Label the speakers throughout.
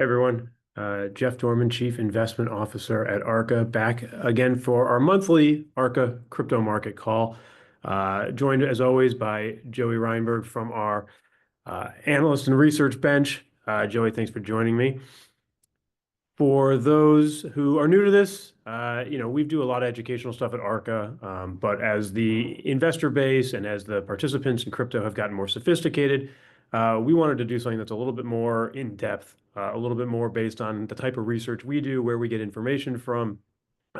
Speaker 1: Hey everyone, Jeff Dorman, Chief Investment Officer at Arca, back again for our monthly Arca crypto market call. Joined as always by Joey Reinberg from our analyst and research bench. Joey, thanks for joining me. For those who are new to this, we do a lot of educational stuff at Arca, but as the investor base and as the participants in crypto have gotten more sophisticated, we wanted to do something that's a little bit more in depth, a little bit more based on the type of research we do, where we get information from.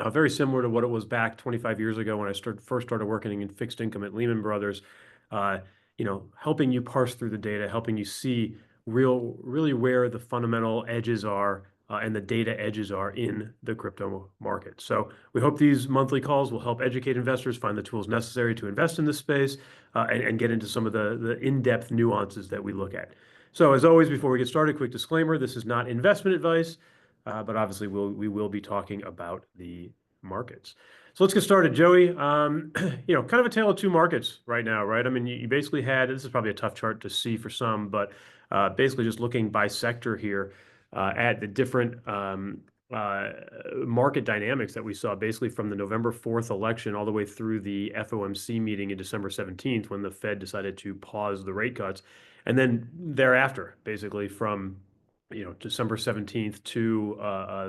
Speaker 1: Very similar to what it was back 25 years ago when I first started working in fixed income at Lehman Brothers. Helping you parse through the data, helping you see really where the fundamental edges are and the data edges are in the crypto market. So we hope these monthly calls will help educate investors find the tools necessary to invest in this space and get into some of the in-depth nuances that we look at. So as always, before we get started, quick disclaimer: this is not investment advice, but obviously we will be talking about the markets. So let's get started, Joey. Kind of a tale of two markets right now, right? I mean, you basically had, this is probably a tough chart to see for some, but basically just looking by sector here at the different market dynamics that we saw basically from the November 4th election all the way through the FOMC meeting in December 17th when the Fed decided to pause the rate cuts. And then thereafter, basically from December 17th to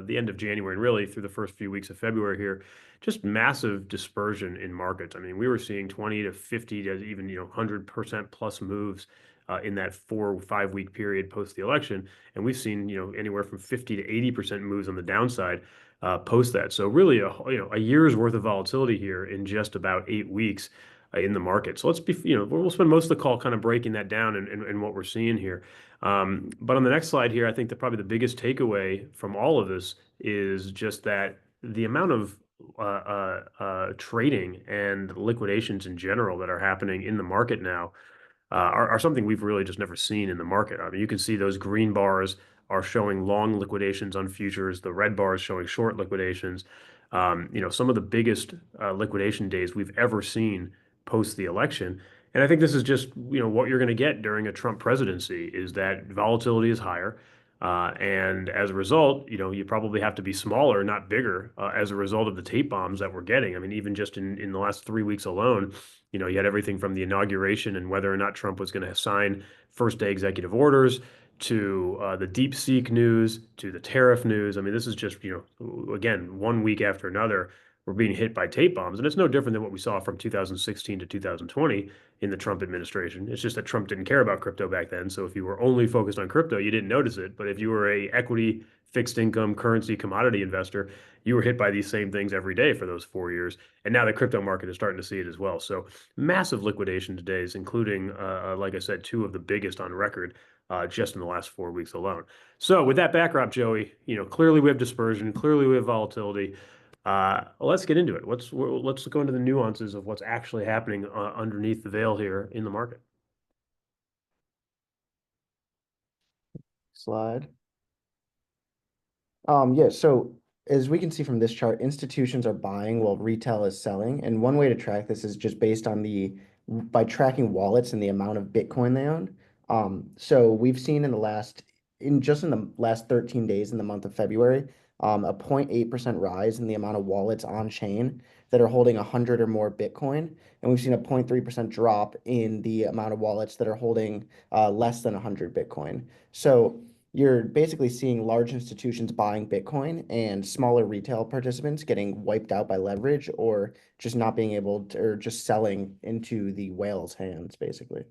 Speaker 1: the end of January, and really through the first few weeks of February here, just massive dispersion in markets. I mean, we were seeing 20 to 50 to even 100% plus moves in that 4 or 5 week period post the election, and we've seen anywhere from 50 to 80% moves on the downside post that. So really a year's worth of volatility here in just about 8 weeks in the market. So we'll spend most of the call kind of breaking that down and what we're seeing here. But on the next slide here, I think that probably the biggest takeaway from all of this is just that the amount of trading and liquidations in general that are happening in the market now are something we've really just never seen in the market. I mean, you can see those green bars are showing long liquidations on futures, the red bars showing short liquidations. Some of the biggest liquidation days we've ever seen post the election. And I think this is just what you're going to get during a Trump presidency is that volatility is higher. And as a result, you probably have to be smaller, not bigger, as a result of the tape bombs that we're getting. I mean, even just in the last 3 weeks alone, you had everything from the inauguration and whether or not Trump was going to sign first day executive orders to the DeepSeek news to the tariff news. I mean, this is just, again, 1 week after another, we're being hit by tape bombs. And it's no different than what we saw from 2016 to 2020 in the Trump administration. It's just that Trump didn't care about crypto back then. So if you were only focused on crypto, you didn't notice it. But if you were a equity, fixed income, currency, commodity investor, you were hit by these same things every day for those 4 years. And now the crypto market is starting to see it as well. So massive liquidation days, including, like I said, 2 of the biggest on record just in the last 4 weeks alone. So with that backdrop, Joey, clearly we have dispersion, clearly we have volatility. Let's get into it. Let's go into the nuances of what's actually happening underneath the veil here in the market.
Speaker 2: Slide. So as we can see from this chart, institutions are buying while retail is selling. And one way to track this is just based on by tracking wallets and the amount of Bitcoin they own. So we've seen in the last 13 days in the month of February, a 0.8% rise in the amount of wallets on chain that are holding 100 or more Bitcoin. And we've seen a 0.3% drop in the amount of wallets that are holding less than 100 Bitcoin. So you're basically seeing large institutions buying Bitcoin and smaller retail participants getting wiped out by leverage or just not being able to, or just selling into the whale's hands, basically.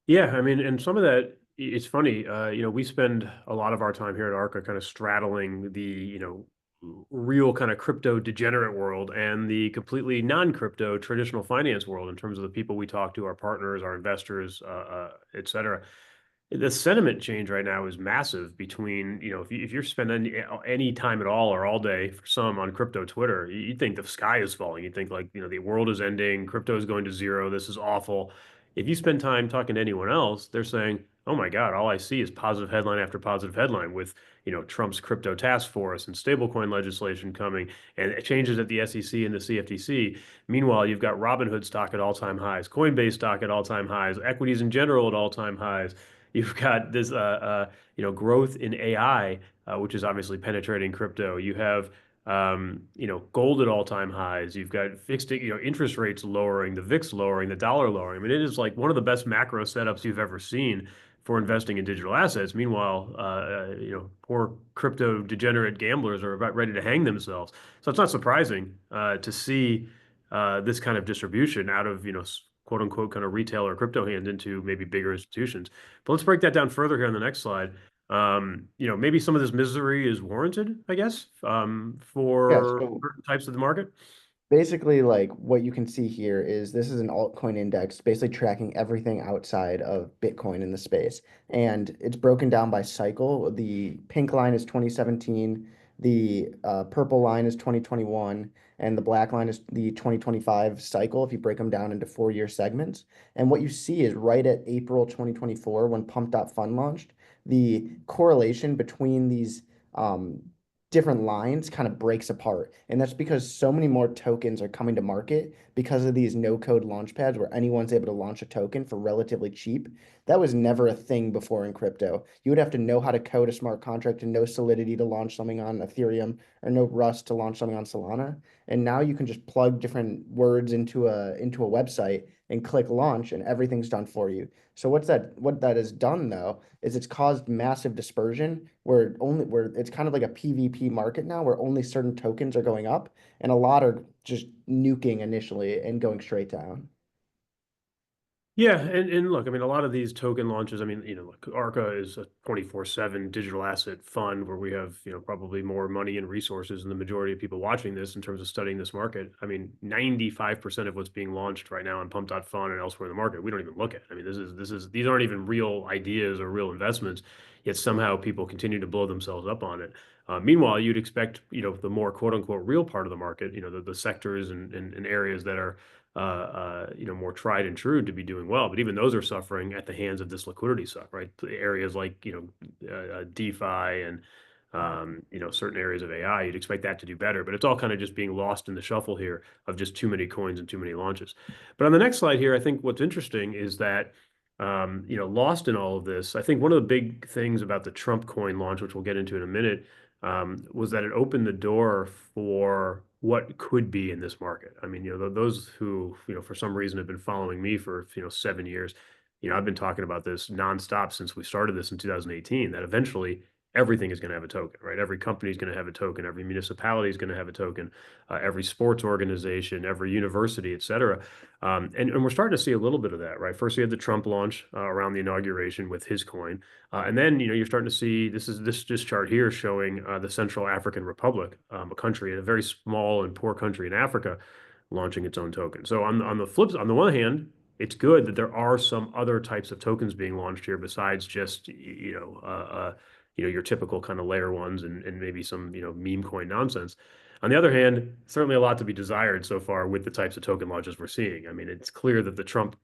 Speaker 1: Yeah, I mean, and some of that, it's funny, we spend a lot of our time here at Arca kind of straddling the, real kind of crypto degenerate world and the completely non-crypto traditional finance world in terms of the people we talk to, our partners, our investors, et cetera. The sentiment change right now is massive between, if you're spending any time at all or all day for some on crypto Twitter, you think the sky is falling. You think like, the world is ending, crypto is going to zero, this is awful. If you spend time talking to anyone else, they're saying, oh my God, all I see is positive headline after positive headline with, Trump's crypto task force and stablecoin legislation coming and changes at the SEC and the CFTC. Meanwhile, you've got Robinhood stock at all-time highs, Coinbase stock at all-time highs, equities in general at all-time highs. You've got this growth in AI, which is obviously penetrating crypto. You have gold at all-time highs. You've got fixed, interest rates lowering, the VIX lowering, the dollar lowering. I mean, it is like one of the best macro setups you've ever seen for investing in digital assets. Meanwhile, poor crypto degenerate gamblers are about ready to hang themselves. So it's not surprising to see this kind of distribution out of, quote unquote, kind of retail or crypto hands into maybe bigger institutions. But let's break that down further here on the next slide. Maybe some of this misery is warranted, I guess,
Speaker 2: Yeah,
Speaker 1: for
Speaker 2: so
Speaker 1: certain types of the market.
Speaker 2: basically, like what you can see here is this is an altcoin index, basically tracking everything outside of Bitcoin in the space. And it's broken down by cycle. The pink line is 2017, the purple line is 2021, and the black line is the 2025 cycle if you break them down into 4-year segments. And what you see is right at April 2024, when Pump.Fun launched, the correlation between these different lines kind of breaks apart. And that's because so many more tokens are coming to market because of these no code launch pads where anyone's able to launch a token for relatively cheap. That was never a thing before in crypto. You would have to know how to code a smart contract and know Solidity to launch something on Ethereum or know Rust to launch something on Solana. And now you can just plug different words into a website and click launch and everything's done for you. So what that has done though is it's caused massive dispersion where it's kind of like a PvP market now where only certain tokens are going up and a lot are just nuking initially and going straight down.
Speaker 1: Yeah, and look, I mean, a lot of these token launches, I mean, look, Arca is a 24/7 digital asset fund where we have, probably more money and resources than the majority of people watching this in terms of studying this market. I mean, 95% of what's being launched right now on Pump.Fun and elsewhere in the market, we don't even look at. I mean, these aren't even real ideas or real investments, yet somehow people continue to blow themselves up on it. Meanwhile, you'd expect, the more quote unquote real part of the market, the sectors and areas that are more tried and true to be doing well. But even those are suffering at the hands of this liquidity suck, right? Areas like, DeFi and, certain areas of AI, you'd expect that to do better, but it's all kind of just being lost in the shuffle here of just too many coins and too many launches. But on the next slide here, I think what's interesting is that, lost in all of this, I think one of the big things about the Trump coin launch, which we'll get into in a minute, was that it opened the door for what could be in this market. I mean, those who, for some reason have been following me for, 7 years, I've been talking about this nonstop since we started this in 2018, that eventually everything is going to have a token, right? Every company is going to have a token. Every municipality is going to have a token. Every sports organization, every university, et cetera. And we're starting to see a little bit of that, right? First, we had the Trump launch around the inauguration with his coin. And then, you're starting to see this chart here showing the Central African Republic, a country, a very small and poor country in Africa, launching its own token. So on the one hand, it's good that there are some other types of tokens being launched here besides just your typical kind of layer ones and maybe some meme coin nonsense. On the other hand, certainly a lot to be desired so far with the types of token launches we're seeing. I mean, it's clear that the Trump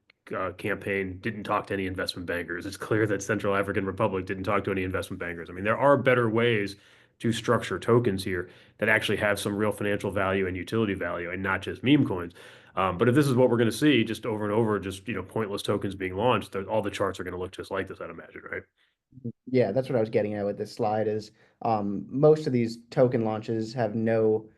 Speaker 1: campaign didn't talk to any investment bankers. It's clear that Central African Republic didn't talk to any investment bankers. I mean, there are better ways to structure tokens here that actually have some real financial value and utility value and not just meme coins. But if this is what we're going to see just over and over, just pointless tokens being launched, all the charts are going to look just like this, I'd imagine, right?
Speaker 2: Yeah, that's what I was getting at with this slide is most of these token launches have no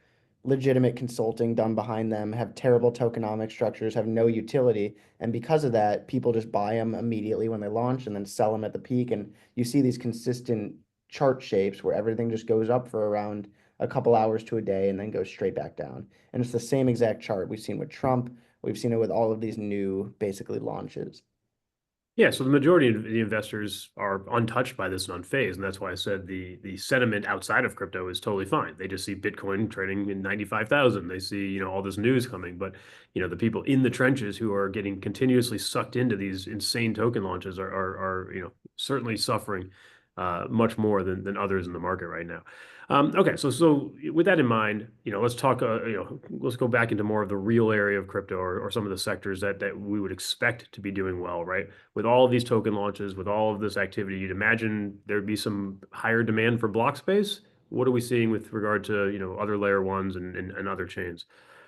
Speaker 2: legitimate consulting done behind them, have terrible tokenomic structures, have no utility. And because of that, people just buy them immediately when they launch and then sell them at the peak. And you see these consistent chart shapes where everything just goes up for around a couple hours to a day and then goes straight back down. And it's the same exact chart we've seen with Trump. We've seen it with all of these new basically launches.
Speaker 1: Yeah, so the majority of the investors are untouched by this and unfazed, and that's why I said the sentiment outside of crypto is totally fine. They just see Bitcoin trading in 95,000. They see, all this news coming, but the people in the trenches who are getting continuously sucked into these insane token launches are certainly suffering much more than others in the market right now. Okay, so with that in mind, let's talk. Let's go back into more of the real area of crypto or some of the sectors that we would expect to be doing well, right? With all of these token launches, with all of this activity, you'd imagine there'd be some higher demand for block space. What are we seeing with regard to other layer ones and other chains?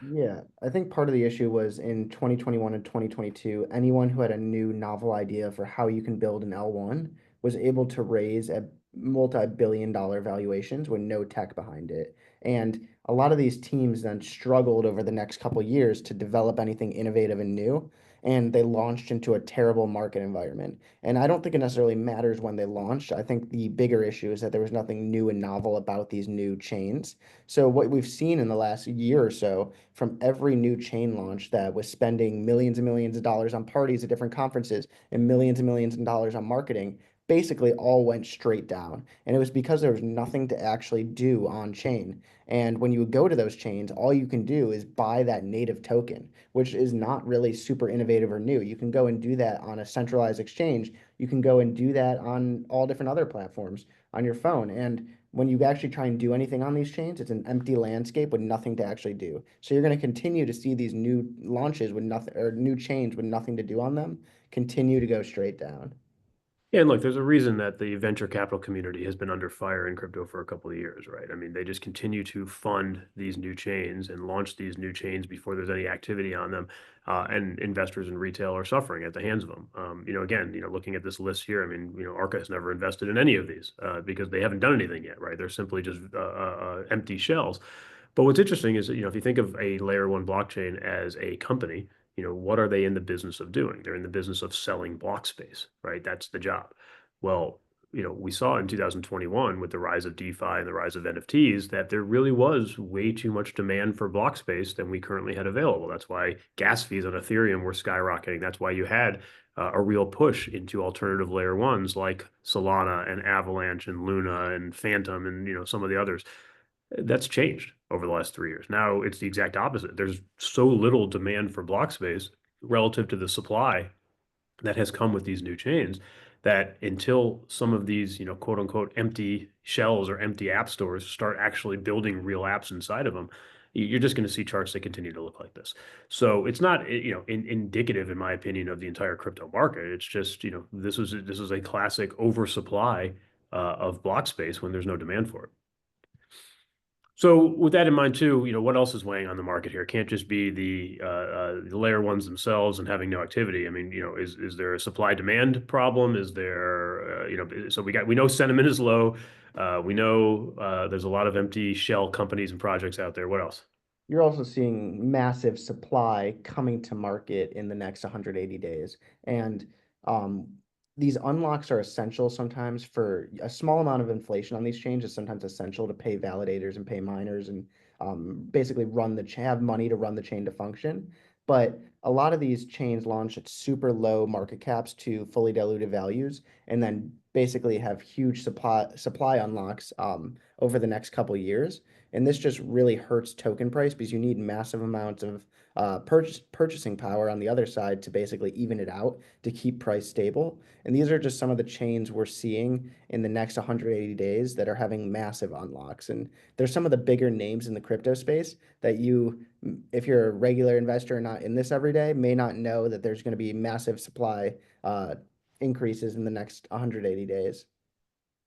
Speaker 2: Yeah, I think part of the issue was in 2021 and 2022, anyone who had a new novel idea for how you can build an L1 was able to raise at multi-billion dollar valuations with no tech behind it. And a lot of these teams then struggled over the next couple years to develop anything innovative and new, and they launched into a terrible market environment. And I don't think it necessarily matters when they launched. I think the bigger issue is that there was nothing new and novel about these new chains. So what we've seen in the last year or so from every new chain launch that was spending millions and millions of dollars on parties at different conferences and millions of dollars on marketing basically all went straight down. And it was because there was nothing to actually do on chain. And when you go to those chains, all you can do is buy that native token, which is not really super innovative or new. You can go and do that on a centralized exchange. You can go and do that on all different other platforms on your phone. And when you actually try and do anything on these chains, it's an empty landscape with nothing to actually do. So you're going to continue to see these new launches with nothing or new chains with nothing to do on them continue to go straight down.
Speaker 1: Yeah, and look, there's a reason that the venture capital community has been under fire in crypto for a couple of years, right? I mean, they just continue to fund these new chains and launch these new chains before there's any activity on them, and investors and retail are suffering at the hands of them. Again, looking at this list here, I mean, Arca has never invested in any of these because they haven't done anything yet, right? They're simply just empty shells. But what's interesting is that, if you think of a layer one blockchain as a company, what are they in the business of doing? They're in the business of selling block space, right? That's the job. Well, we saw in 2021 with the rise of DeFi and the rise of NFTs that there really was way too much demand for block space than we currently had available. That's why gas fees on Ethereum were skyrocketing. That's why you had a real push into alternative layer ones like Solana and Avalanche and Luna and Phantom and some of the others. That's changed over the last 3 years. Now it's the exact opposite. There's so little demand for block space relative to the supply that has come with these new chains that until some of these, quote unquote, empty shells or empty app stores start actually building real apps inside of them, you're just going to see charts that continue to look like this. So it's not, indicative, in my opinion, of the entire crypto market. It's just, this is a classic oversupply of block space when there's no demand for it. So with that in mind too, what else is weighing on the market here? It can't just be the layer ones themselves and having no activity. I mean, is there a supply demand problem? Is there, so we know sentiment is low. We know there's a lot of empty shell companies and projects out there. What else?
Speaker 2: You're also seeing massive supply coming to market in the next 180 days. And um, these unlocks are essential sometimes for a small amount of inflation on these chains is sometimes essential to pay validators and pay miners and basically have money to run the chain to function. But a lot of these chains launch at super low market caps to fully diluted values and then basically have huge supply unlocks over the next couple years. And this just really hurts token price because you need massive amounts of purchasing power on the other side to basically even it out to keep price stable. And these are just some of the chains we're seeing in the next 180 days that are having massive unlocks. And there's some of the bigger names in the crypto space that if you're a regular investor not in this every day, may not know that there's going to be massive supply increases in the next 180 days.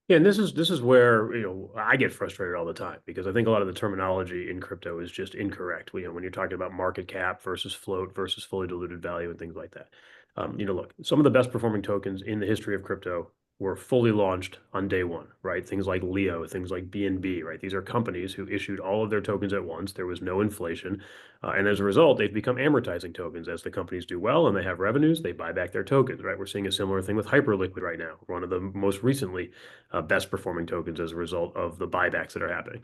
Speaker 1: Yeah, and this is where I get frustrated all the time because I think a lot of the terminology in crypto is just incorrect. When you're talking about market cap versus float versus fully diluted value and things like that. Look, some of the best performing tokens in the history of crypto were fully launched on day one, right? Things like Leo, things like BNB, right? These are companies who issued all of their tokens at once. There was no inflation. And as a result, they've become amortizing tokens. As the companies do well and they have revenues, they buy back their tokens, right? We're seeing a similar thing with Hyperliquid right now, one of the most recently best performing tokens as a result of the buybacks that are happening.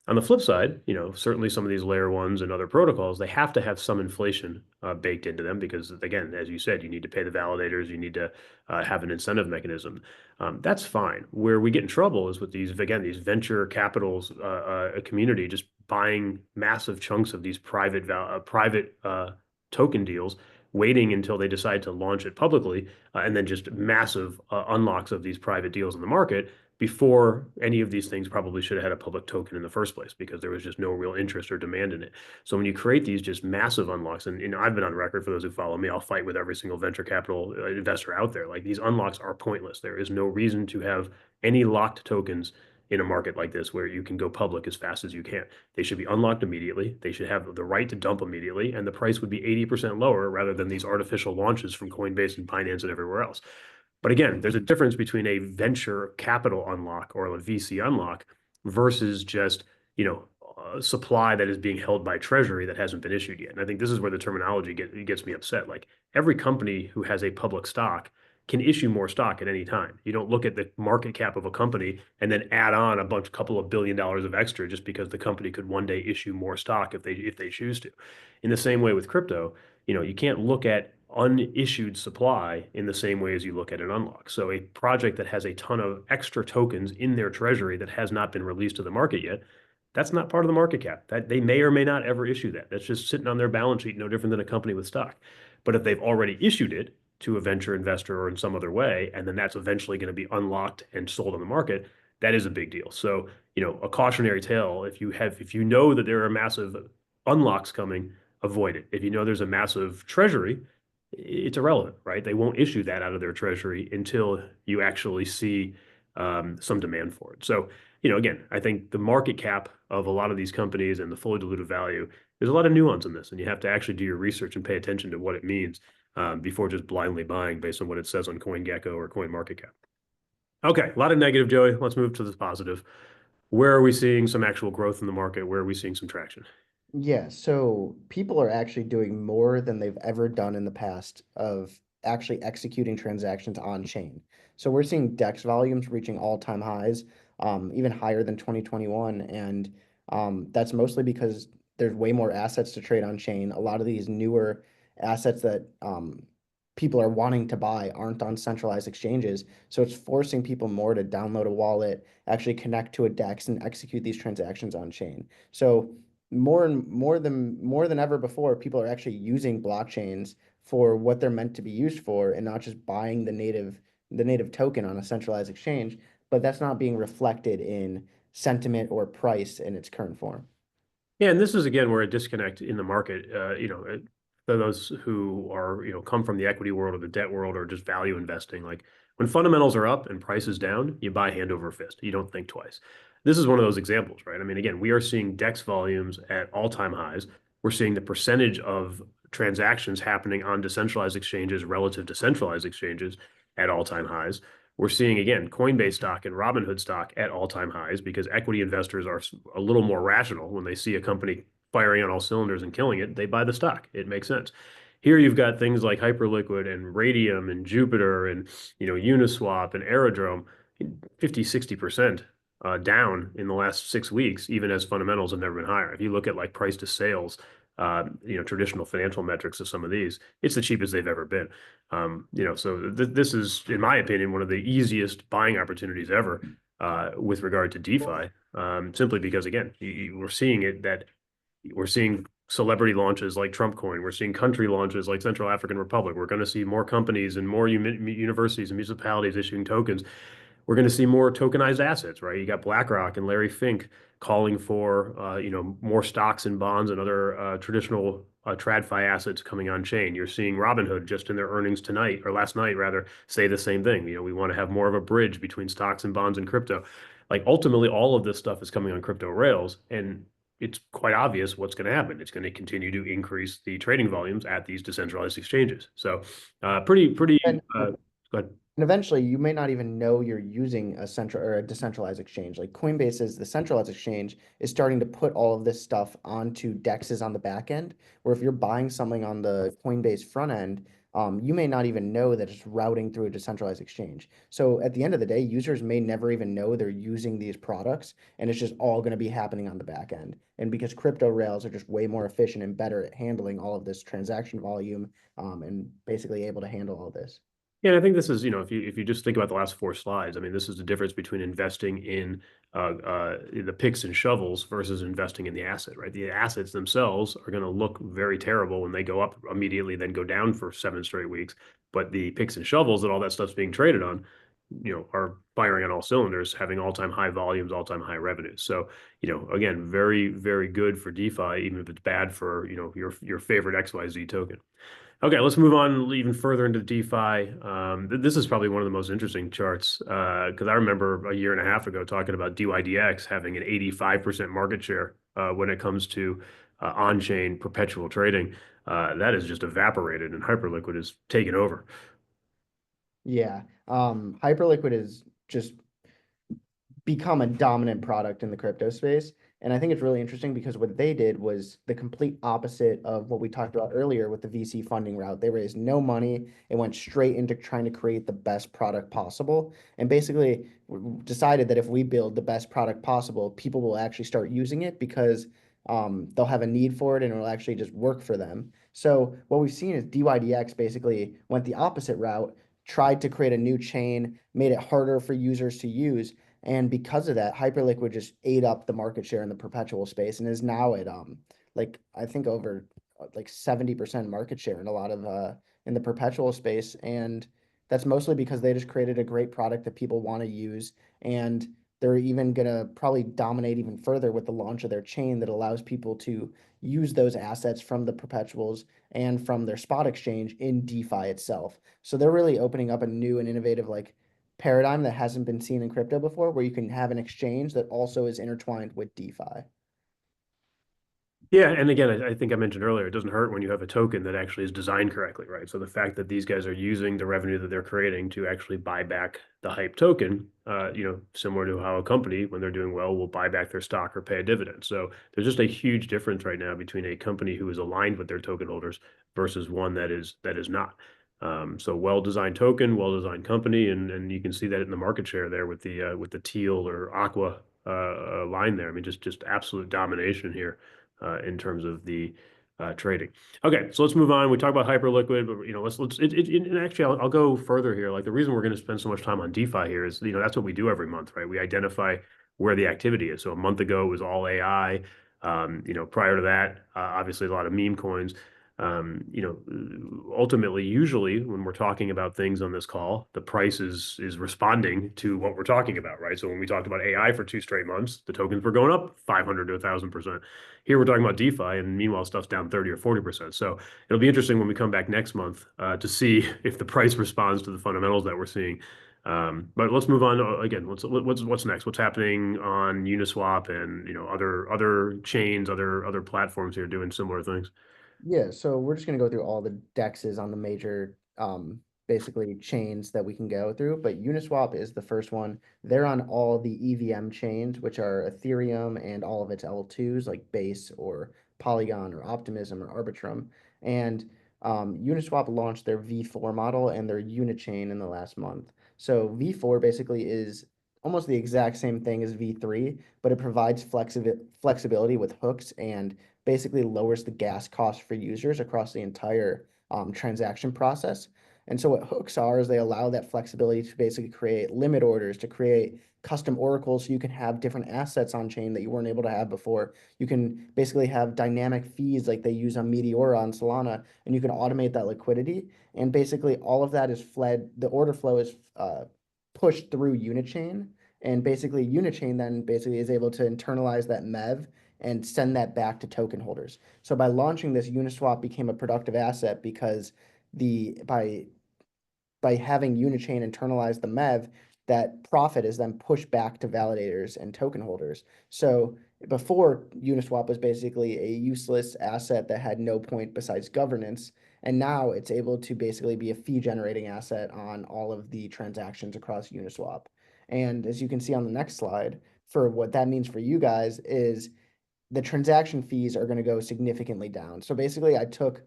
Speaker 1: On the flip side, certainly some of these layer ones and other protocols, they have to have some inflation baked into them because, again, as you said, you need to pay the validators, you need to have an incentive mechanism. That's fine. Where we get in trouble is with these venture capitals community just buying massive chunks of these private token deals, waiting until they decide to launch it publicly, and then just massive unlocks of these private deals in the market before any of these things probably should have had a public token in the first place because there was just no real interest or demand in it. So when you create these just massive unlocks, and I've been on record for those who follow me, I'll fight with every single venture capital investor out there. Like these unlocks are pointless. There is no reason to have any locked tokens in a market like this where you can go public as fast as you can. They should be unlocked immediately. They should have the right to dump immediately, and the price would be 80% lower rather than these artificial launches from Coinbase and Binance and everywhere else. But again, there's a difference between a venture capital unlock or a VC unlock versus just, supply that is being held by Treasury that hasn't been issued yet. And I think this is where the terminology gets me upset. Like every company who has a public stock can issue more stock at any time. You don't look at the market cap of a company and then add on couple of $1 billion of extra just because the company could one day issue more stock if they choose to. In the same way with crypto, you can't look at unissued supply in the same way as you look at an unlock. So a project that has a ton of extra tokens in their treasury that has not been released to the market yet, that's not part of the market cap. That they may or may not ever issue that. That's just sitting on their balance sheet, no different than a company with stock. But if they've already issued it to a venture investor or in some other way, and then that's eventually going to be unlocked and sold on the market, that is a big deal. So, a cautionary tale, if you know that there are massive unlocks coming, avoid it. If you know there's a massive treasury, it's irrelevant, right? They won't issue that out of their treasury until you actually see some demand for it. So, again, I think the market cap of a lot of these companies and the fully diluted value, there's a lot of nuance in this, and you have to actually do your research and pay attention to what it means before just blindly buying based on what it says on CoinGecko or CoinMarketCap. Okay, a lot of negative, Joey. Let's move to the positive. Where are we seeing some actual growth in the market? Where are we seeing some traction?
Speaker 2: Yeah, so people are actually doing more than they've ever done in the past of actually executing transactions on chain. So we're seeing DEX volumes reaching all-time highs, even higher than 2021, and that's mostly because there's way more assets to trade on chain. A lot of these newer assets that people are wanting to buy aren't on centralized exchanges, so it's forcing people more to download a wallet, actually connect to a DEX, and execute these transactions on chain. So more than ever before, people are actually using blockchains for what they're meant to be used for and not just buying the native token on a centralized exchange, but that's not being reflected in sentiment or price in its current form.
Speaker 1: Yeah, and this is again where a disconnect in the market, for those who are, come from the equity world or the debt world or just value investing, like when fundamentals are up and price is down, you buy hand over fist. You don't think twice. This is one of those examples, right? I mean, again, we are seeing DEX volumes at all-time highs. We're seeing the percentage of transactions happening on decentralized exchanges relative to centralized exchanges at all-time highs. We're seeing, again, Coinbase stock and Robinhood stock at all-time highs because equity investors are a little more rational when they see a company firing on all cylinders and killing it. They buy the stock. It makes sense. Here you've got things like Hyperliquid and Radium and Jupiter and Uniswap and Aerodrome, 50, 60% down in the last 6 weeks, even as fundamentals have never been higher. If you look at like price to sales, traditional financial metrics of some of these, it's the cheapest they've ever been. So this is, in my opinion, one of the easiest buying opportunities ever with regard to DeFi, simply because, again, we're seeing we're seeing celebrity launches like Trump Coin. We're seeing country launches like Central African Republic. We're going to see more companies and more universities and municipalities issuing tokens. We're going to see more tokenized assets, right? You got BlackRock and Larry Fink calling for, more stocks and bonds and other traditional TradFi assets coming on chain. You're seeing Robinhood just in their earnings tonight, or last night rather, say the same thing. We want to have more of a bridge between stocks and bonds and crypto. Like ultimately, all of this stuff is coming on crypto rails, and it's quite obvious what's going to happen. It's going to continue to increase the trading volumes at these decentralized exchanges. So, pretty.
Speaker 2: And
Speaker 1: Go ahead.
Speaker 2: And eventually, you may not even know you're using a central or a decentralized exchange. Like Coinbase is the centralized exchange is starting to put all of this stuff onto DEXs on the back end, where if you're buying something on the Coinbase front end, you may not even know that it's routing through a decentralized exchange. So at the end of the day, users may never even know they're using these products, and it's just all going to be happening on the back end. And because crypto rails are just way more efficient and better at handling all of this transaction volume, and basically able to handle all this.
Speaker 1: Yeah, and I think this is, if you just think about the last four slides, I mean, this is the difference between investing in the picks and shovels versus investing in the asset, right? The assets themselves are going to look very terrible when they go up immediately, then go down for 7 straight weeks. But the picks and shovels that all that stuff's being traded on, are firing on all cylinders, having all-time high volumes, all-time high revenues. So, again, very, very good for DeFi, even if it's bad for, your favorite XYZ token. Okay, let's move on even further into DeFi. This is probably one of the most interesting charts because I remember a year and a half ago talking about DYDX having an 85% market share when it comes to on-chain perpetual trading. That has just evaporated, and Hyperliquid is taken over.
Speaker 2: Yeah. Hyperliquid is just become a dominant product in the crypto space. And I think it's really interesting because what they did was the complete opposite of what we talked about earlier with the VC funding route. They raised no money. It went straight into trying to create the best product possible. And basically decided that if we build the best product possible, people will actually start using it because they'll have a need for it and it'll actually just work for them. So what we've seen is DYDX basically went the opposite route, tried to create a new chain, made it harder for users to use, and because of that, Hyperliquid just ate up the market share in the perpetual space and is now at like I think over like 70% market share in a lot of in the perpetual space. And that's mostly because they just created a great product that people want to use. And they're even gonna probably dominate even further with the launch of their chain that allows people to use those assets from the perpetuals and from their spot exchange in DeFi itself. So they're really opening up a new and innovative like paradigm that hasn't been seen in crypto before, where you can have an exchange that also is intertwined with DeFi.
Speaker 1: Yeah, and again, I think I mentioned earlier, it doesn't hurt when you have a token that actually is designed correctly, right? So the fact that these guys are using the revenue that they're creating to actually buy back the hype token, similar to how a company, when they're doing well, will buy back their stock or pay a dividend. So there's just a huge difference right now between a company who is aligned with their token holders versus one that is not. So well-designed token, well-designed company, and you can see that in the market share there with the teal or aqua line there. I mean, just absolute domination here in terms of the trading. Okay, so let's move on. We talk about Hyperliquid, but and actually I'll go further here. Like the reason we're going to spend so much time on DeFi here is that's what we do every month, right? We identify where the activity is. So a month ago it was all AI. Prior to that, obviously a lot of meme coins. Ultimately, usually when we're talking about things on this call, the price is responding to what we're talking about, right? So when we talked about AI for 2 straight months, the tokens were going up 500 to 1,000%. Here we're talking about DeFi, and meanwhile, stuff's down 30 or 40%. So it'll be interesting when we come back next month to see if the price responds to the fundamentals that we're seeing. But let's move on. Again, what's next? What's happening on Uniswap and other chains, other platforms here doing similar things?
Speaker 2: Yeah, so we're just gonna go through all the dexes on the major basically chains that we can go through, but Uniswap is the first one. They're on all the EVM chains, which are Ethereum and all of its L2s like Base or Polygon or Optimism or Arbitrum. And Uniswap launched their V4 model and their Unichain in the last month. So V4 basically is almost the exact same thing as V3, but it provides flexibility with hooks and basically lowers the gas cost for users across the entire transaction process. And so what hooks are is they allow that flexibility to basically create limit orders, to create custom oracles so you can have different assets on chain that you weren't able to have before. You can basically have dynamic fees like they use on Meteora on Solana, and you can automate that liquidity. And basically all of that is fled, the order flow is pushed through Unichain. And basically Unichain then basically is able to internalize that MEV and send that back to token holders. So by launching this, Uniswap became a productive asset because the by having Unichain internalize the MEV, that profit is then pushed back to validators and token holders. So before, Uniswap was basically a useless asset that had no point besides governance. And now it's able to basically be a fee generating asset on all of the transactions across Uniswap. And as you can see on the next slide, for what that means for you guys is the transaction fees are going to go significantly down. So basically, I took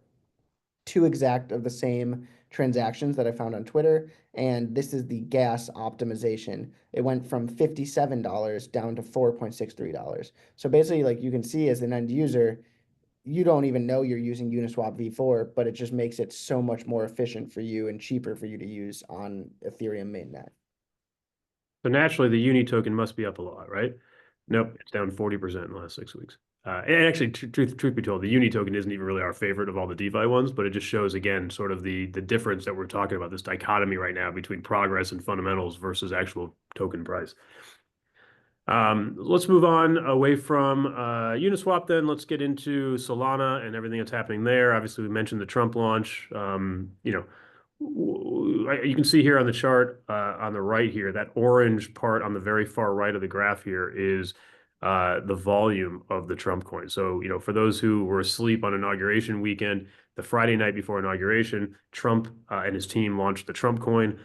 Speaker 2: two exact of the same transactions that I found on Twitter, and this is the gas optimization. It went from $57 down to $4.63. So basically, like you can see as an end user, you don't even know you're using Uniswap V4, but it just makes it so much more efficient for you and cheaper for you to use on Ethereum mainnet.
Speaker 1: So naturally, the uni token must be up a lot, right? Nope, it's down 40% in the last 6 weeks. And actually, truth be told, the uni token isn't even really our favorite of all the DeFi ones, but it just shows again sort of the difference that we're talking about, this dichotomy right now between progress and fundamentals versus actual token price. Let's move on away from Uniswap then. Let's get into Solana and everything that's happening there. Obviously, we mentioned the Trump launch. You can see here on the chart on the right here, that orange part on the very far right of the graph here is the volume of the Trump coin. So, for those who were asleep on inauguration weekend, the Friday night before inauguration, Trump and his team launched the Trump coin.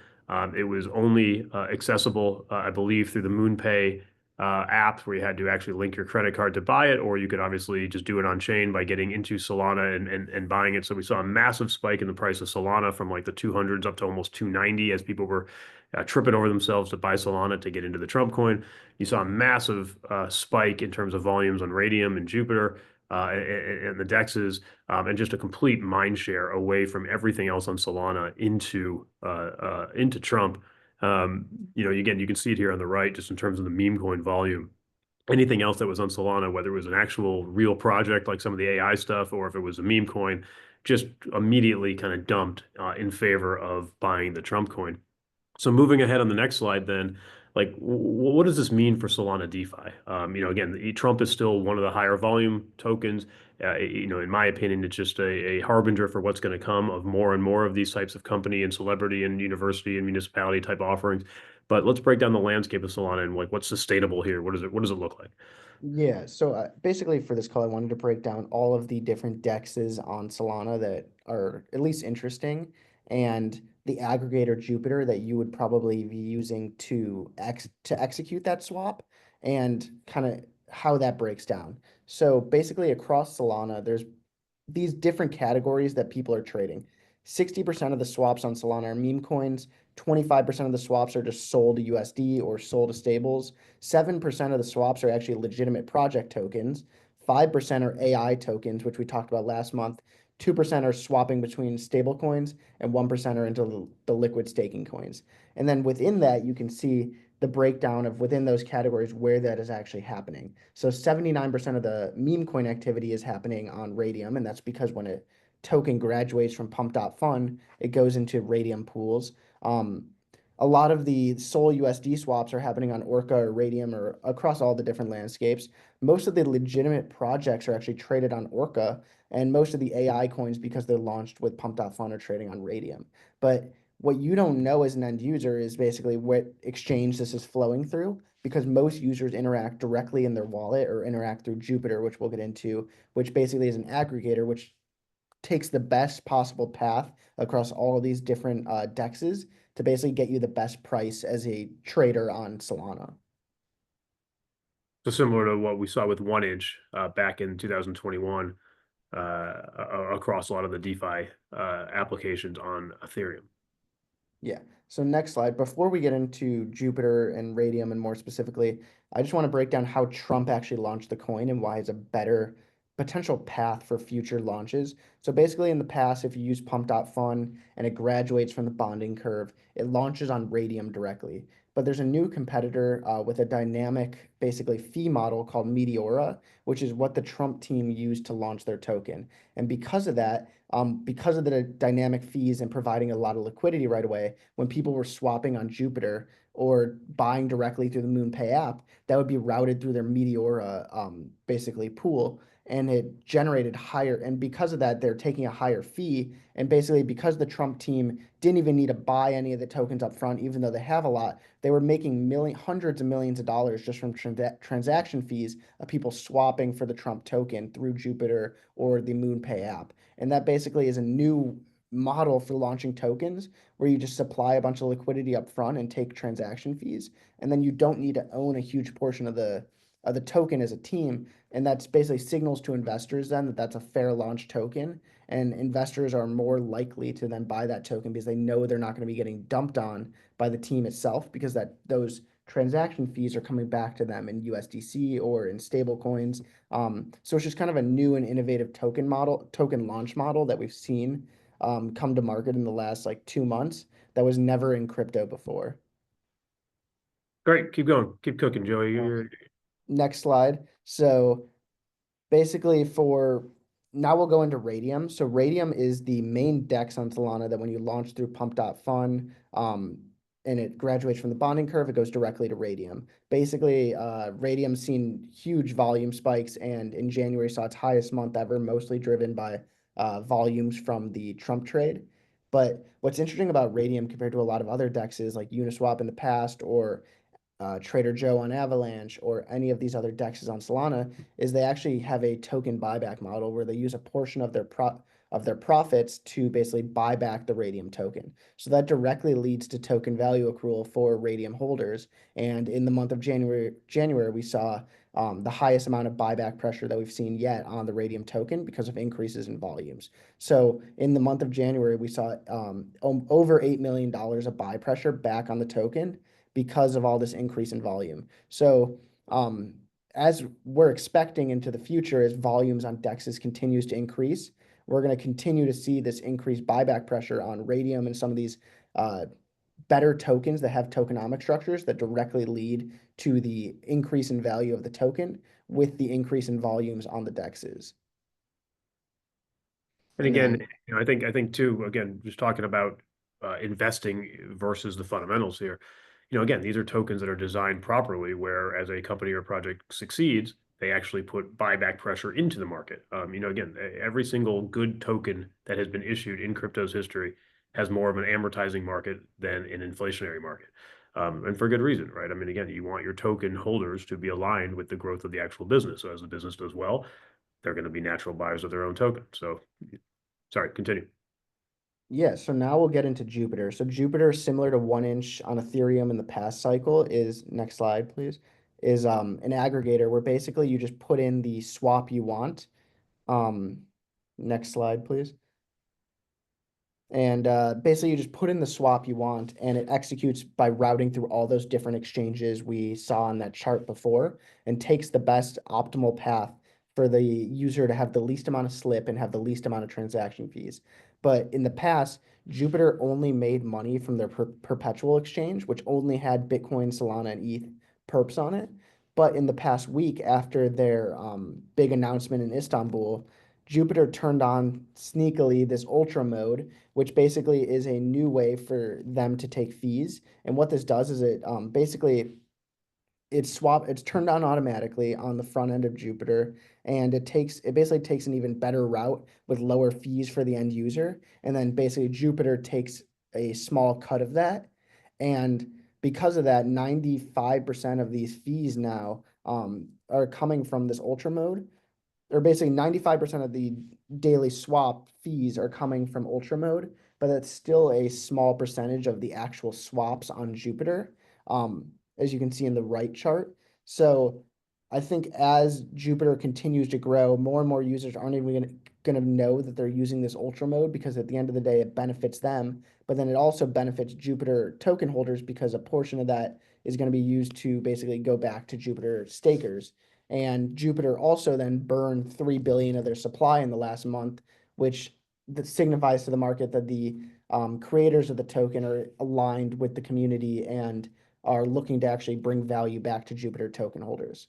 Speaker 1: It was only accessible, I believe, through the MoonPay app where you had to actually link your credit card to buy it, or you could obviously just do it on chain by getting into Solana and buying it. So we saw a massive spike in the price of Solana from like the 200s up to almost 290 as people were tripping over themselves to buy Solana to get into the Trump coin. You saw a massive spike in terms of volumes on Radium and Jupiter. And the DEXs, and just a complete mind share away from everything else on Solana into Trump. Again, you can see it here on the right, just in terms of the meme coin volume. Anything else that was on Solana, whether it was an actual real project like some of the AI stuff, or if it was a meme coin, just immediately kind of dumped in favor of buying the Trump coin. So moving ahead on the next slide, then, like, what does this mean for Solana DeFi? Again, Trump is still one of the higher volume tokens. In my opinion, it's just a harbinger for what's going to come of more and more of these types of company and celebrity and university and municipality type offerings. But let's break down the landscape of Solana and like what's sustainable here. What does it look like?
Speaker 2: Yeah, so basically for this call, I wanted to break down all of the different dexes on Solana that are at least interesting and the aggregator Jupiter that you would probably be using to execute that swap and kind of how that breaks down. So basically across Solana, there's these different categories that people are trading. 60% of the swaps on Solana are meme coins. 25% of the swaps are just sold to USD or sold to stables. 7% of the swaps are actually legitimate project tokens. 5% are AI tokens, which we talked about last month. 2% are swapping between stable coins, and 1% are into the liquid staking coins. And then within that, you can see the breakdown of within those categories where that is actually happening. So 79% of the meme coin activity is happening on Radium, and that's because when a token graduates from Pump.Fun, it goes into Radium pools. Um, a lot of the Sol USD swaps are happening on Orca or Radium or across all the different landscapes. Most of the legitimate projects are actually traded on Orca, and most of the AI coins, because they're launched with Pump.Fun, are trading on Radium. But what you don't know as an end user is basically what exchange this is flowing through, because most users interact directly in their wallet or interact through Jupiter, which we'll get into, which basically is an aggregator, which takes the best possible path across all of these different dexes to basically get you the best price as a trader on Solana.
Speaker 1: So similar to what we saw with 1inch back in 2021 across a lot of the DeFi applications on Ethereum.
Speaker 2: Yeah. So next slide. Before we get into Jupiter and Radium and more specifically, I just want to break down how Trump actually launched the coin and why it's a better potential path for future launches. So basically in the past, if you use Pump.Fun and it graduates from the bonding curve, it launches on Radium directly. But there's a new competitor with a dynamic, basically fee model called Meteora, which is what the Trump team used to launch their token. And because of the dynamic fees and providing a lot of liquidity right away, when people were swapping on Jupiter or buying directly through the MoonPay app, that would be routed through their Meteora basically pool. And it generated higher. And because of that, they're taking a higher fee. And basically, because the Trump team didn't even need to buy any of the tokens up front, even though they have a lot, they were making hundreds of millions of dollars just from transaction fees of people swapping for the Trump token through Jupiter or the MoonPay app. And that basically is a new model for launching tokens where you just supply a bunch of liquidity up front and take transaction fees. And then you don't need to own a huge portion of the token as a team. And that's basically signals to investors then that that's a fair launch token. And investors are more likely to then buy that token because they know they're not going to be getting dumped on by the team itself because that those transaction fees are coming back to them in USDC or in stable coins. So it's just kind of a new and innovative token launch model that we've seen come to market in the last like 2 months that was never in crypto before.
Speaker 1: Great, keep going, keep cooking, Joey.
Speaker 2: Uh, Next slide. So basically for now we'll go into Radium. So Radium is the main DEX on Solana that when you launch through Pump.Fun, and it graduates from the bonding curve, it goes directly to Radium. Basically, Radium's seen huge volume spikes, and in January saw its highest month ever, mostly driven by volumes from the Trump trade. But what's interesting about Radium compared to a lot of other DEXs like Uniswap in the past, or Trader Joe on Avalanche, or any of these other DEXs on Solana, is they actually have a token buyback model where they use a portion of their profits to basically buy back the Radium token. So that directly leads to token value accrual for Radium holders. And in the month of January, we saw the highest amount of buyback pressure that we've seen yet on the Radium token because of increases in volumes. So in the month of January, we saw over $8 million of buy pressure back on the token because of all this increase in volume. So as we're expecting into the future, as volumes on DEXs continues to increase, we're going to continue to see this increased buyback pressure on Radium and some of these better tokens that have tokenomic structures that directly lead to the increase in value of the token with the increase in volumes on the DEXs.
Speaker 1: And
Speaker 2: And
Speaker 1: again,
Speaker 2: then,
Speaker 1: I think too, again, just talking about investing versus the fundamentals here. Again, these are tokens that are designed properly, where as a company or project succeeds, they actually put buyback pressure into the market. Again, every single good token that has been issued in crypto's history has more of an amortizing market than an inflationary market. And for good reason, right? I mean, again, you want your token holders to be aligned with the growth of the actual business. So as the business does well, they're going to be natural buyers of their own token. So sorry, continue.
Speaker 2: yeah, so now we'll get into Jupiter. So Jupiter, similar to 1inch on Ethereum in the past cycle, is, next slide, please, is an aggregator where basically you just put in the swap you want. Um, Next slide, please. And basically, you just put in the swap you want, and it executes by routing through all those different exchanges we saw on that chart before, and takes the best optimal path for the user to have the least amount of slip and have the least amount of transaction fees. But in the past, Jupiter only made money from their perpetual exchange, which only had Bitcoin, Solana, and ETH perps on it. But in the past week, after their big announcement in Istanbul, Jupiter turned on sneakily this ultra mode, which basically is a new way for them to take fees. And what this does is it basically it's turned on automatically on the front end of Jupiter, and it basically takes an even better route with lower fees for the end user. And then basically Jupiter takes a small cut of that. And because of that, 95% of these fees now are coming from this ultra mode, or basically 95% of the daily swap fees are coming from Ultra mode, but that's still a small percentage of the actual swaps on Jupiter, as you can see in the right chart. So I think as Jupiter continues to grow, more and more users aren't even going to know that they're using this Ultra mode, because at the end of the day, it benefits them, but then it also benefits Jupiter token holders because a portion of that is going to be used to basically go back to Jupiter stakers. And Jupiter also then burned 3 billion of their supply in the last month, which that signifies to the market that the creators of the token are aligned with the community and are looking to actually bring value back to Jupiter token holders.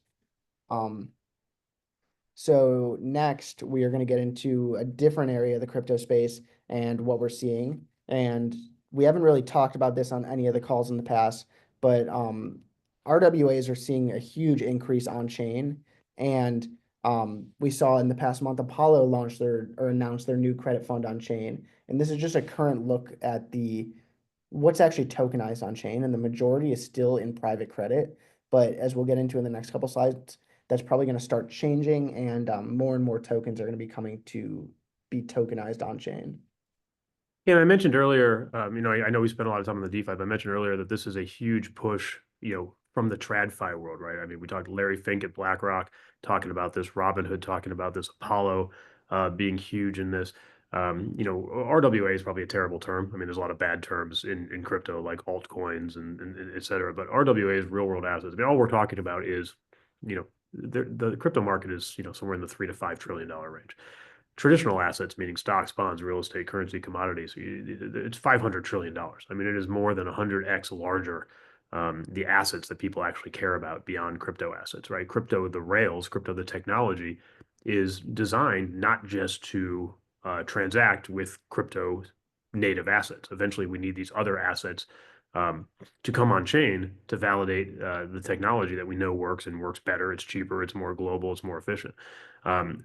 Speaker 2: So next, we are going to get into a different area of the crypto space and what we're seeing. And we haven't really talked about this on any of the calls in the past, but RWAs are seeing a huge increase on chain. And we saw in the past month, Apollo launched or announced their new credit fund on chain. And this is just a current look at what's actually tokenized on chain, and the majority is still in private credit. But as we'll get into in the next couple slides, that's probably going to start changing, and more tokens are going to be coming to be tokenized on chain.
Speaker 1: Yeah, I mentioned earlier, I know we spent a lot of time on the DeFi, but I mentioned earlier that this is a huge push, from the TradFi world, right? I mean, we talked Larry Fink at BlackRock talking about this, Robinhood talking about this, Apollo being huge in this. RWA is probably a terrible term. I mean, there's a lot of bad terms in crypto, like altcoins and et cetera. But RWA is real world assets. I mean, all we're talking about is, the crypto market is, somewhere in the $3 to $5 trillion range. Traditional assets, meaning stocks, bonds, real estate, currency, commodities, it's $500 trillion. I mean, it is more than 100x larger, the assets that people actually care about beyond crypto assets, right? Crypto, the rails, crypto, the technology is designed not just to transact with crypto native assets. Eventually, we need these other assets um, to come on chain to validate the technology that we know works and works better. It's cheaper, it's more global, it's more efficient.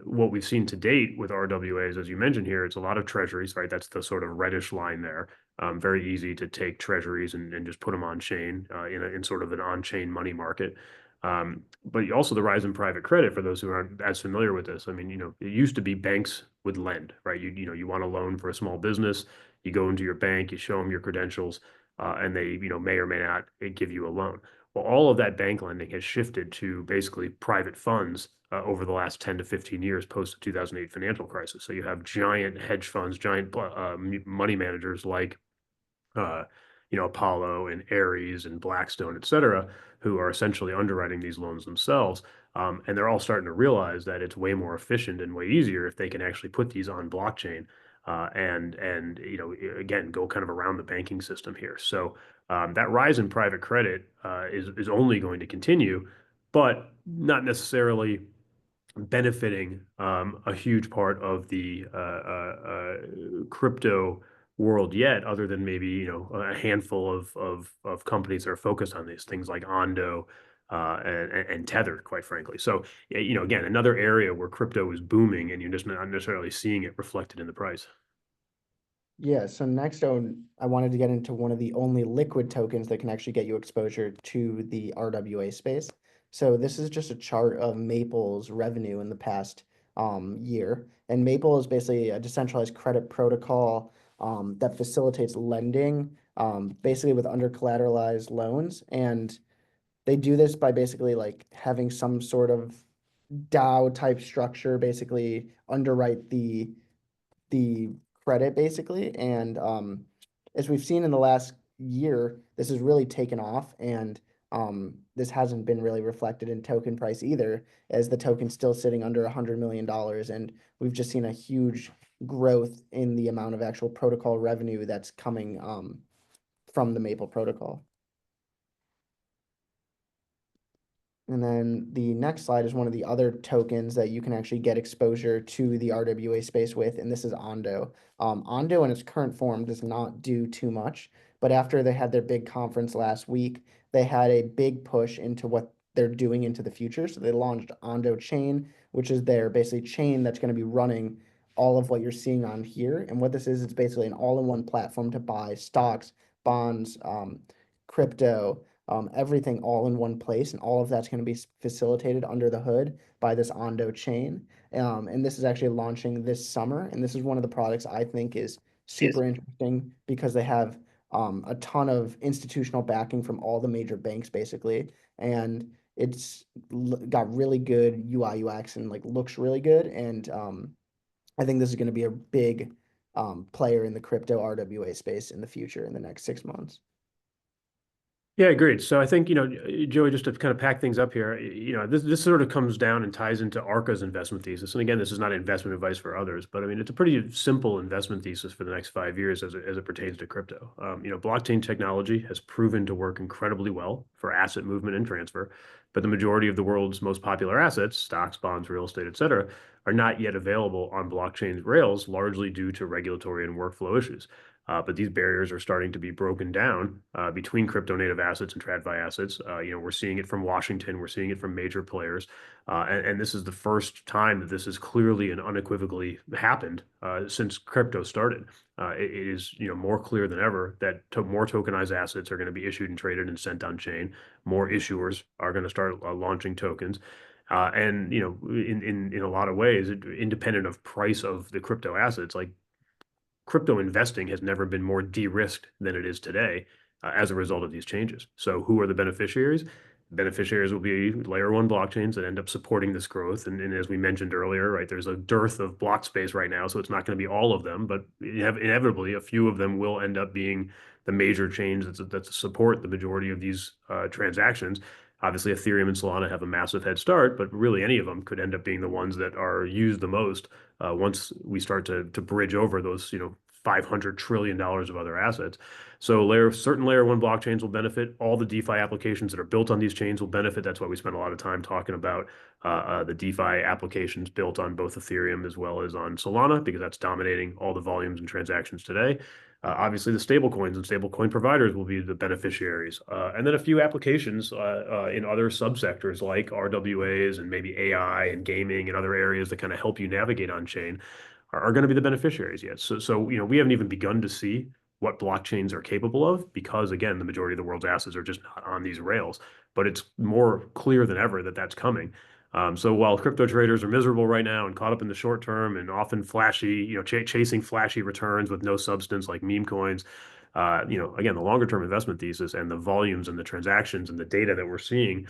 Speaker 1: What we've seen to date with RWAs, as you mentioned here, it's a lot of treasuries, right? That's the sort of reddish line there. Very easy to take treasuries and just put them on chain in sort of an on-chain money market. But also the rise in private credit for those who aren't as familiar with this. I mean, it used to be banks would lend, right? You want a loan for a small business, you go into your bank, you show them your credentials, and they, may or may not give you a loan. Well, all of that bank lending has shifted to basically private funds over the last 10 to 15 years post the 2008 financial crisis. So you have giant hedge funds, giant money managers like uh, Apollo and Ares and Blackstone, et cetera, who are essentially underwriting these loans themselves. And they're all starting to realize that it's way more efficient and way easier if they can actually put these on blockchain and again go kind of around the banking system here. So that rise in private credit is only going to continue, but not necessarily benefiting a huge part of the crypto world yet, other than maybe a handful of companies that are focused on these things like Ondo and Tether, quite frankly. So again, another area where crypto is booming, and you're just not necessarily seeing it reflected in the price.
Speaker 2: Yeah, so next I wanted to get into one of the only liquid tokens that can actually get you exposure to the RWA space. So this is just a chart of Maple's revenue in the past year. And Maple is basically a decentralized credit protocol that facilitates lending basically with under collateralized loans. And they do this by basically like having some sort of DAO type structure, basically underwrite the credit basically. And as we've seen in the last year, this has really taken off, and this hasn't been really reflected in token price either, as the token's still sitting under $100 million, and we've just seen a huge growth in the amount of actual protocol revenue that's coming from the Maple protocol. And then the next slide is one of the other tokens that you can actually get exposure to the RWA space with, and this is Ondo. Ondo in its current form does not do too much, but after they had their big conference last week, they had a big push into what they're doing into the future. So they launched Ondo Chain, which is their basically chain that's going to be running all of what you're seeing on here. And what this is, it's basically an all-in-one platform to buy stocks, bonds, crypto, everything all in one place, and all of that's going to be facilitated under the hood by this Ondo chain. And this is actually launching this summer, and this is one of the products I think is super interesting because they have a ton of institutional backing from all the major banks, basically, and it's got really good UI UX and like looks really good. And I think this is going to be a big player in the crypto RWA space in the future in the next 6 months.
Speaker 1: Yeah, agreed. So I think, Joey, just to kind of pack things up here, this sort of comes down and ties into Arca's investment thesis. And again, this is not investment advice for others, but I mean, it's a pretty simple investment thesis for the next 5 years as it pertains to crypto. Blockchain technology has proven to work incredibly well for asset movement and transfer, but the majority of the world's most popular assets, stocks, bonds, real estate, et cetera, are not yet available on blockchain's rails, largely due to regulatory and workflow issues. But these barriers are starting to be broken down between crypto native assets and TradFi assets. We're seeing it from Washington. We're seeing it from major players. And this is the first time that this has clearly and unequivocally happened since crypto started. It is more clear than ever that more tokenized assets are going to be issued and traded and sent on chain. More issuers are going to start launching tokens. And in a lot of ways, independent of price of the crypto assets, like crypto investing has never been more de-risked than it is today as a result of these changes. So who are the beneficiaries? Beneficiaries will be layer one blockchains that end up supporting this growth. And as we mentioned earlier, right, there's a dearth of block space right now, so it's not going to be all of them, but inevitably a few of them will end up being the major chains that support the majority of these transactions. Obviously, Ethereum and Solana have a massive head start, but really any of them could end up being the ones that are used the most once we start to bridge over those, $500 trillion of other assets. So certain layer one blockchains will benefit. All the DeFi applications that are built on these chains will benefit. That's why we spend a lot of time talking about the DeFi applications built on both Ethereum as well as on Solana, because that's dominating all the volumes and transactions today. Obviously, the stablecoins and stablecoin providers will be the beneficiaries. And then a few applications in other subsectors like RWAs and maybe AI and gaming and other areas that kind of help you navigate on chain are going to be the beneficiaries yet. So, we haven't even begun to see what blockchains are capable of because, again, the majority of the world's assets are just not on these rails. But it's more clear than ever that that's coming. So while crypto traders are miserable right now and caught up in the short term and often flashy, chasing flashy returns with no substance like meme coins, again, the longer term investment thesis and the volumes and the transactions and the data that we're seeing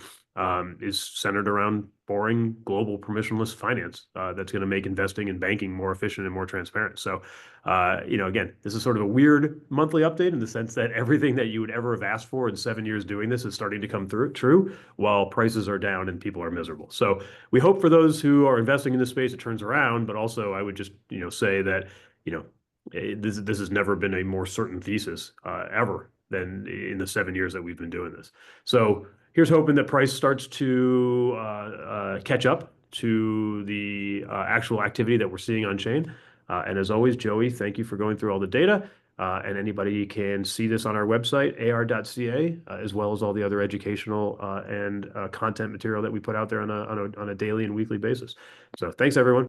Speaker 1: is centered around boring global permissionless finance that's going to make investing and banking more efficient and more transparent. So, again, this is sort of a weird monthly update in the sense that everything that you would ever have asked for in 7 years doing this is starting to come true while prices are down and people are miserable. So we hope for those who are investing in this space, it turns around, but also I would just, say that, this has never been a more certain thesis ever than in the 7 years that we've been doing this. So here's hoping that price starts to catch up to the actual activity that we're seeing on chain. And as always, Joey, thank you for going through all the data. And anybody can see this on our website, ar.ca, as well as all the other educational and content material that we put out there on a daily and weekly basis. So thanks, everyone.